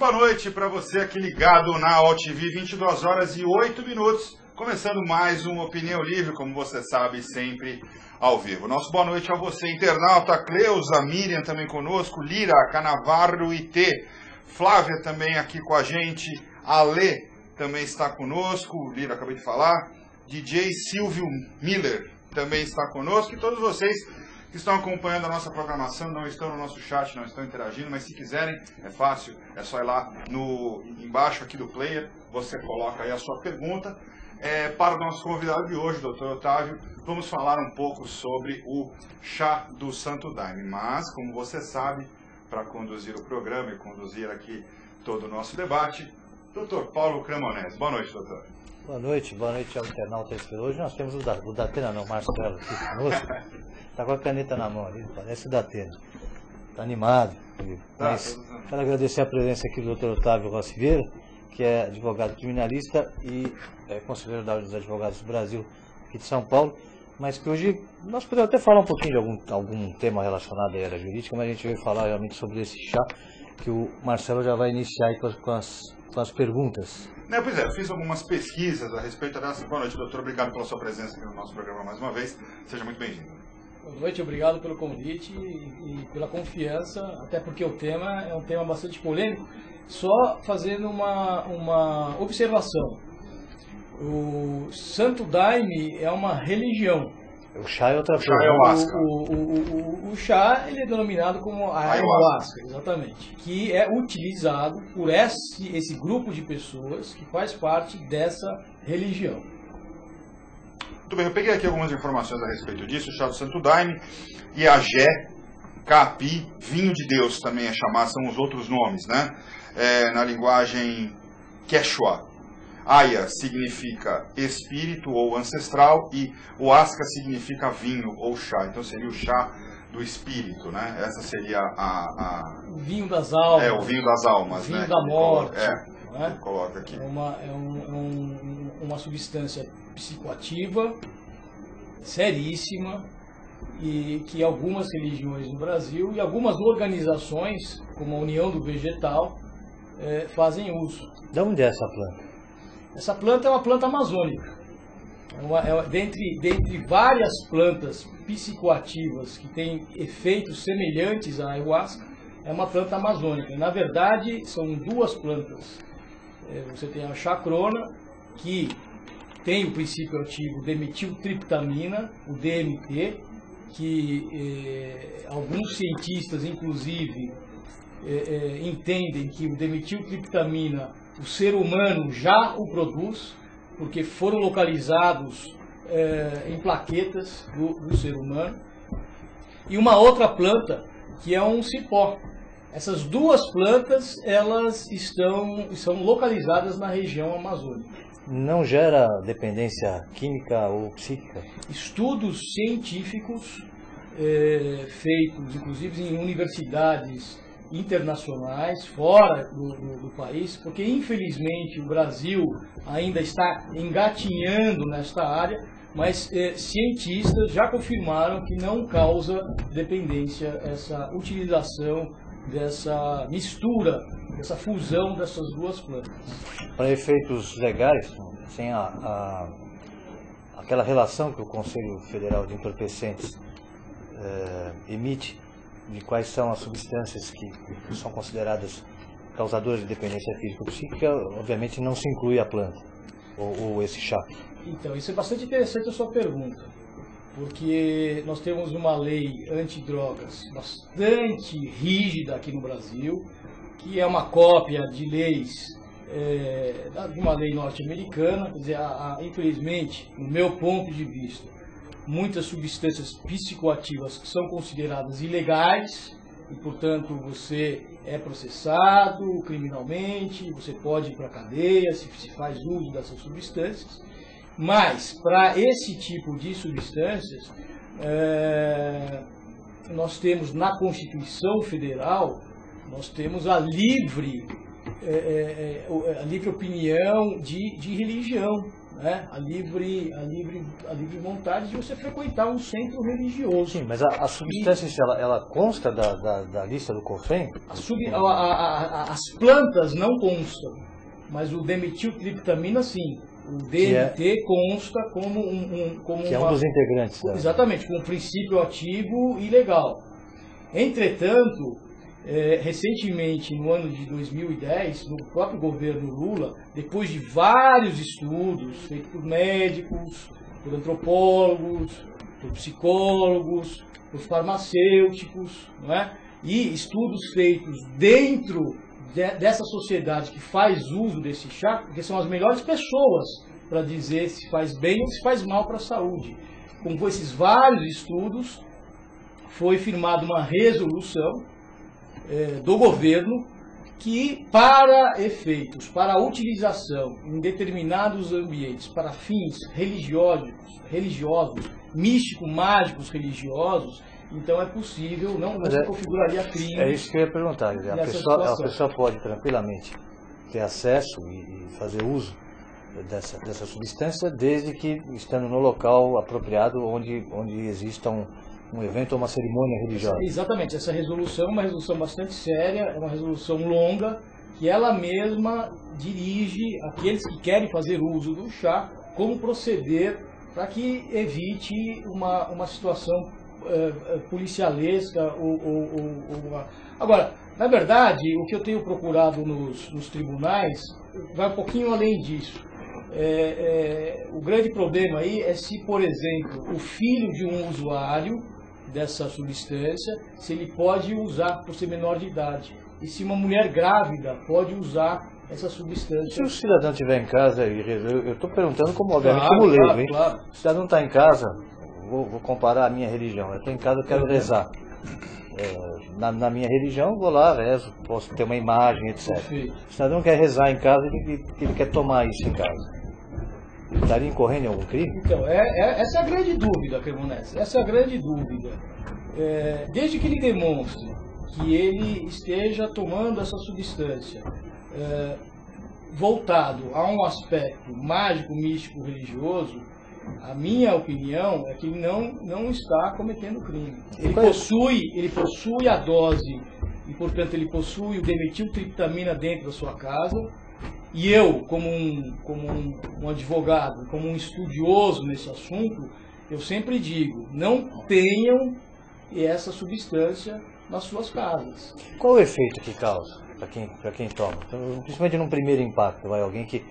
boa noite para você aqui ligado na OTV, 22 horas e 8 minutos, começando mais um Opinião Livre, como você sabe, sempre ao vivo. Nosso boa noite a você, internauta, Cleusa, Miriam também conosco, Lira, Canavarro e T, Flávia também aqui com a gente, Ale também está conosco, Lira acabei de falar, DJ Silvio Miller também está conosco e todos vocês que estão acompanhando a nossa programação, não estão no nosso chat, não estão interagindo, mas se quiserem, é fácil, é só ir lá embaixo aqui do player, você coloca aí a sua pergunta. Para o nosso convidado de hoje, Dr. Otávio, vamos falar um pouco sobre o chá do Santo Daime, mas, como você sabe, para conduzir o programa e conduzir aqui todo o nosso debate, Dr. Paulo Cremonese. Boa noite, doutor. Boa noite ao internauta. Hoje nós temos o Datena, não, Marcelo aqui conosco. Está com a caneta na mão ali, parece o Datena. Está animado. Mas quero agradecer a presença aqui do Dr. Otávio Rossi Vieira, que é advogado criminalista e é conselheiro da Ordem dos Advogados do Brasil, aqui de São Paulo, mas que hoje nós podemos até falar um pouquinho de algum tema relacionado à área jurídica, mas a gente veio falar realmente sobre esse chá, que o Marcelo já vai iniciar aí com as perguntas. Pois é, eu fiz algumas pesquisas a respeito dessa. Boa noite, doutor. Obrigado pela sua presença aqui no nosso programa mais uma vez. Seja muito bem-vindo. Boa noite, obrigado pelo convite e pela confiança, até porque o tema é um tema bastante polêmico. Só fazendo uma observação. O Santo Daime é uma religião. O chá é outra coisa. O chá ele é denominado como ayahuasca, exatamente, que é utilizado por esse grupo de pessoas que faz parte dessa religião. Muito bem, eu peguei aqui algumas informações a respeito disso. O chá do Santo Daime, Iagé, Capi, vinho de Deus também é chamado, são os outros nomes, né? Na linguagem Quechua. Aya significa espírito ou ancestral e Huasca significa vinho ou chá. Então seria o chá do espírito, né? Essa seria o vinho das almas. O vinho das almas, o vinho né? da morte. Ele coloca aqui. Uma substância psicoativa, seríssima, e que algumas religiões no Brasil e algumas organizações, como a União do Vegetal, fazem uso. De onde é essa planta? Essa planta é uma planta amazônica. Dentre várias plantas psicoativas que têm efeitos semelhantes à ayahuasca, é uma planta amazônica. Na verdade, são duas plantas. Você tem a chacrona, que tem o princípio ativo dimetiltriptamina, o DMT, que alguns cientistas, inclusive, entendem que o dimetiltriptamina, o ser humano já o produz, porque foram localizados em plaquetas do ser humano. E uma outra planta, que é um cipó. Essas duas plantas, elas são localizadas na região amazônica. Não gera dependência química ou psíquica? Estudos científicos feitos, inclusive em universidades internacionais, fora do país, porque infelizmente o Brasil ainda está engatinhando nesta área, mas cientistas já confirmaram que não causa dependência essa utilização dessa mistura, dessa fusão dessas duas plantas. Para efeitos legais, sem aquela relação que o Conselho Federal de Entorpecentes emite, de quais são as substâncias que são consideradas causadoras de dependência física ou psíquica, obviamente não se inclui a planta, ou esse chá. Então, isso é bastante interessante a sua pergunta, porque nós temos uma lei antidrogas bastante rígida aqui no Brasil, que é uma cópia de leis, de uma lei norte-americana. Quer dizer, infelizmente, no meu ponto de vista, muitas substâncias psicoativas são consideradas ilegais e, portanto, você é processado criminalmente, você pode ir para a cadeia se faz uso dessas substâncias. Mas, para esse tipo de substâncias, nós temos na Constituição Federal, nós temos a livre opinião de religião. né, a livre vontade de você frequentar um centro religioso. Sim, mas a substância, ela consta da lista do CONFEN? As plantas não constam, mas o dimetiltriptamina sim. O DMT consta como que é um dos integrantes. Exatamente, com um princípio ativo e legal. Entretanto, recentemente, no ano de 2010, no próprio governo Lula, depois de vários estudos feitos por médicos, por antropólogos, por psicólogos, por farmacêuticos, não é? E estudos feitos dentro dessa sociedade que faz uso desse chá, porque são as melhores pessoas para dizer se faz bem ou se faz mal para a saúde. Com esses vários estudos, foi firmada uma resolução do governo que, para a utilização em determinados ambientes, para fins religiosos, místico-mágicos religiosos, então é possível, não se configuraria crime. É isso que eu ia perguntar. A pessoa pode tranquilamente ter acesso e fazer uso dessa substância, desde que estando no local apropriado, onde exista um evento ou uma cerimônia religiosa. Exatamente. Essa resolução é uma resolução bastante séria, é uma resolução longa, que ela mesma dirige aqueles que querem fazer uso do chá, como proceder para que evite uma situação policialesca Agora, na verdade, o que eu tenho procurado nos tribunais vai um pouquinho além disso. O grande problema aí é se, por exemplo, o filho de um usuário dessa substância, se ele pode usar por ser menor de idade. E se uma mulher grávida pode usar essa substância. Se o cidadão estiver em casa, eu estou perguntando como leigo, hein? Claro. Se o cidadão está em casa, vou comparar a minha religião. Eu estou em casa, eu quero rezar. Na minha religião, vou lá, rezo, posso ter uma imagem, etc. Perfeito. O cidadão quer rezar em casa, ele quer tomar isso em casa. Estaria incorrendo em algum crime? Então, essa é a grande dúvida, Cremonese. Essa é a grande dúvida. Desde que ele demonstre que ele esteja tomando essa substância voltado a um aspecto mágico, místico, religioso, a minha opinião é que ele não está cometendo crime. Ele possui a dose e, portanto, ele possui o dimetiltriptamina dentro da sua casa. E eu, como um advogado, como um estudioso nesse assunto, eu sempre digo, não tenham essa substância nas suas casas. Qual o efeito que causa para quem toma? Então, principalmente num primeiro impacto, alguém que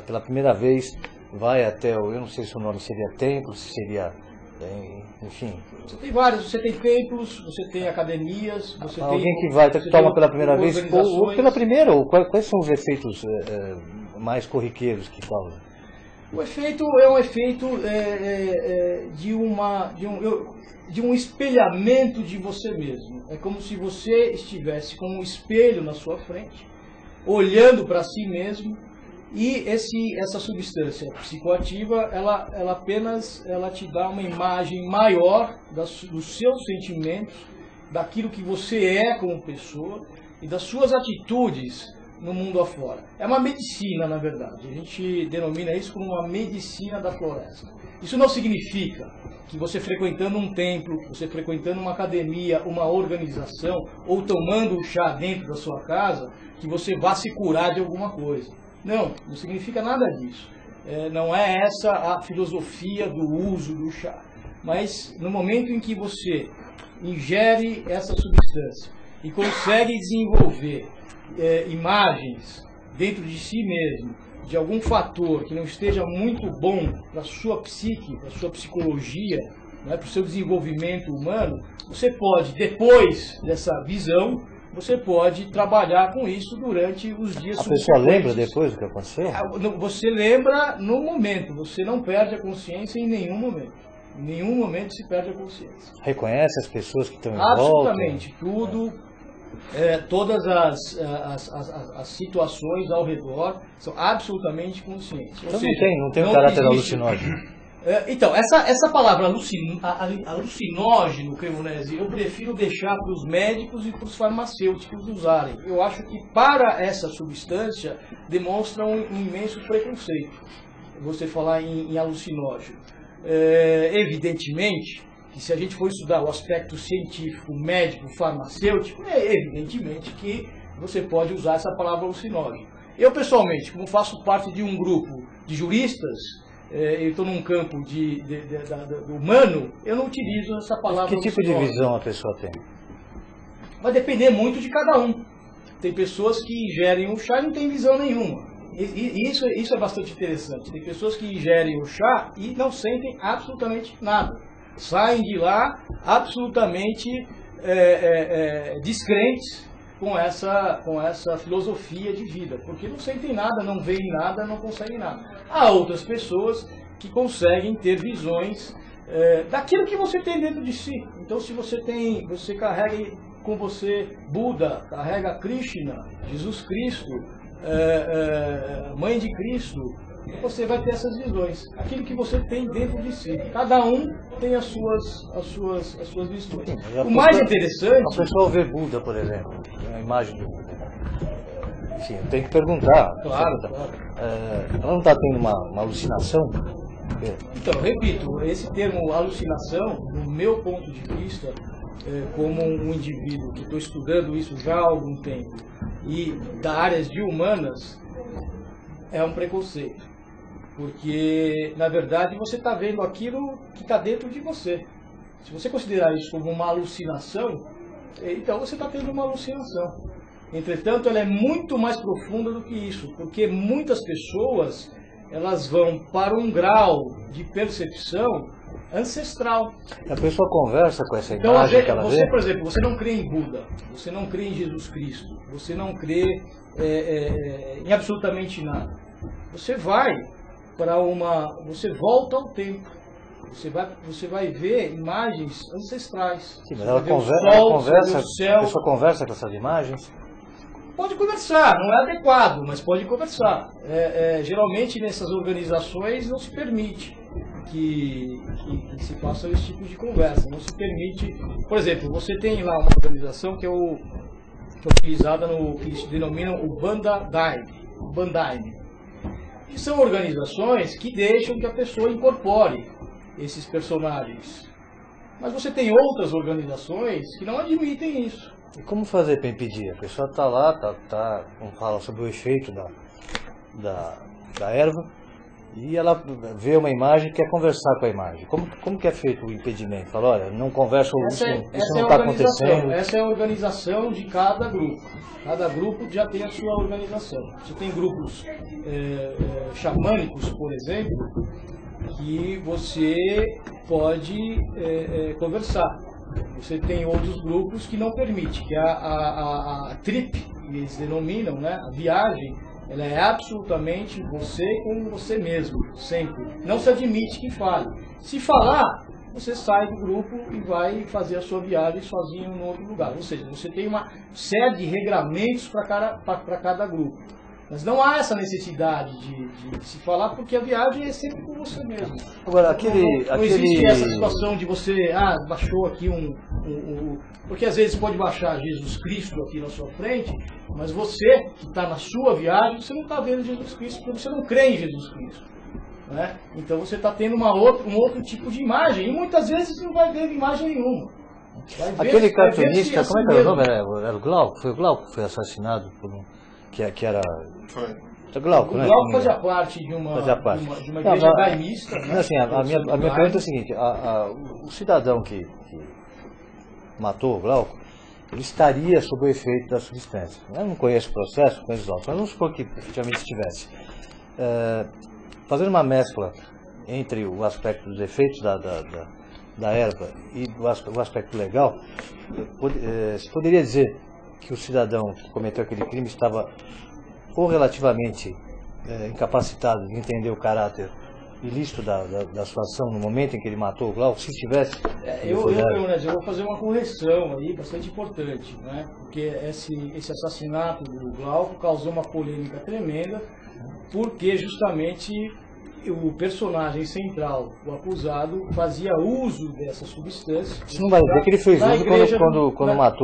pela primeira vez vai até, eu não sei se o nome seria templo, se seria, enfim. Você tem vários, você tem templos, você tem academias, você alguém tem... que vai, que toma pela primeira vez, ou pela primeira, ou quais são os efeitos mais corriqueiros que causam? O efeito é um efeito de um espelhamento de você mesmo. É como se você estivesse com um espelho na sua frente, olhando para si mesmo, e essa substância psicoativa, ela apenas te dá uma imagem maior dos seus sentimentos, daquilo que você é como pessoa e das suas atitudes no mundo afora. É uma medicina, na verdade. A gente denomina isso como uma medicina da floresta. Isso não significa que você frequentando um templo, você frequentando uma academia, uma organização, ou tomando o chá dentro da sua casa, que você vá se curar de alguma coisa. Não significa nada disso. Não é essa a filosofia do uso do chá. Mas no momento em que você ingere essa substância e consegue desenvolver imagens dentro de si mesmo, de algum fator que não esteja muito bom para a sua psique, para a sua psicologia, para o seu desenvolvimento humano, você pode, depois dessa visão, você pode trabalhar com isso durante os dias subsequentes. A pessoa lembra depois do que aconteceu? Você lembra no momento, você não perde a consciência em nenhum momento. Em nenhum momento se perde a consciência. Reconhece as pessoas que estão em Absolutamente, tudo, todas as situações ao redor são absolutamente conscientes. Então não tem um caráter alucinógeno. Então, essa palavra alucinógeno, Cremonese, eu prefiro deixar para os médicos e para os farmacêuticos usarem. Eu acho que para essa substância demonstra um imenso preconceito. você falar em alucinógeno. Evidentemente que se a gente for estudar o aspecto científico, médico, farmacêutico, evidentemente que você pode usar essa palavra alucinógeno. Eu, pessoalmente, como faço parte de um grupo de juristas, eu estou num campo do humano, eu não utilizo essa palavra. Que tipo de visão a pessoa tem? Vai depender muito de cada um. Tem pessoas que ingerem o chá e não tem visão nenhuma. Isso é bastante interessante. Tem pessoas que ingerem o chá e não sentem absolutamente nada. Saem de lá absolutamente descrentes com essa filosofia de vida, porque não sentem nada, não veem nada, não conseguem nada. Há outras pessoas que conseguem ter visões daquilo que você tem dentro de si. Então, se você carrega com você Buda, carrega Krishna, Jesus Cristo, Mãe de Cristo, você vai ter essas visões, aquilo que você tem dentro de si. Cada um tem as suas visões. O mais interessante... A pessoa vê Buda, por exemplo, a imagem de Buda. Enfim, eu tenho que perguntar. Claro. Ela não está tendo uma alucinação? Então, repito, esse termo alucinação, no meu ponto de vista, como um indivíduo que estou estudando isso já há algum tempo, e da áreas de humanas, é um preconceito. Porque, na verdade, você está vendo aquilo que está dentro de você. Se você considerar isso como uma alucinação, então você está tendo uma alucinação. Entretanto, ela é muito mais profunda do que isso, porque muitas pessoas elas vão para um grau de percepção ancestral. A pessoa conversa com essa imagem que ela vê? Por exemplo, você não crê em Buda, você não crê em Jesus Cristo, você não crê em absolutamente nada. Você vai você volta ao tempo. Você vai ver imagens ancestrais. Sim, mas ela conversa, a pessoa conversa com essas imagens? Pode conversar, não é adequado, mas pode conversar. Geralmente nessas organizações não se permite que se faça esse tipo de conversa. Não se permite. Por exemplo, você tem lá uma organização que é utilizada no que se denomina o Bandaime. Que são organizações que deixam que a pessoa incorpore esses personagens. Mas você tem outras organizações que não admitem isso. E como fazer para impedir? A pessoa está lá, vamos falar sobre o efeito da erva, e ela vê uma imagem e quer conversar com a imagem. Como que é feito o impedimento? Fala, olha, não conversa, isso não está acontecendo. Essa é a organização de cada grupo. Cada grupo já tem a sua organização. Você tem grupos xamânicos, por exemplo, que você pode conversar. Você tem outros grupos que não permitem, que a trip, eles denominam, né, a viagem, ela é absolutamente você com você mesmo, sempre. Não se admite que fale. Se falar, você sai do grupo e vai fazer a sua viagem sozinho em outro lugar. Ou seja, você tem uma série de regramentos para cada grupo. Mas não há essa necessidade de se falar, porque a viagem é sempre com você mesmo. Agora, não existe essa situação de você, baixou aqui porque às vezes pode baixar Jesus Cristo aqui na sua frente, mas você que está na sua viagem, você não está vendo Jesus Cristo, porque você não crê em Jesus Cristo. Né? Então você está tendo um outro tipo de imagem, e muitas vezes não vai ver imagem nenhuma. Aquele cartunista, como é que era o nome? Era o Glauco? Foi o Glauco que foi assassinado por que era... Foi. Glauco, né? O Glauco fazia parte de uma igreja daimista. Né? Assim, a minha pergunta é a seguinte, o cidadão que matou o Glauco, ele estaria sob o efeito da substância. Eu não conheço o processo, não conheço os autos, mas vamos supor que efetivamente estivesse. Fazendo uma mescla entre o aspecto dos efeitos da erva e o aspecto legal, se poderia dizer que o cidadão que cometeu aquele crime estava ou relativamente incapacitado de entender o caráter ilícito da sua ação no momento em que ele matou o Glauco, se estivesse... Eu vou fazer uma correção aí bastante importante, né? Porque esse assassinato do Glauco causou uma polêmica tremenda, porque justamente o personagem central, o acusado, fazia uso dessa substância. Isso não vai dizer que ele fez uso quando matou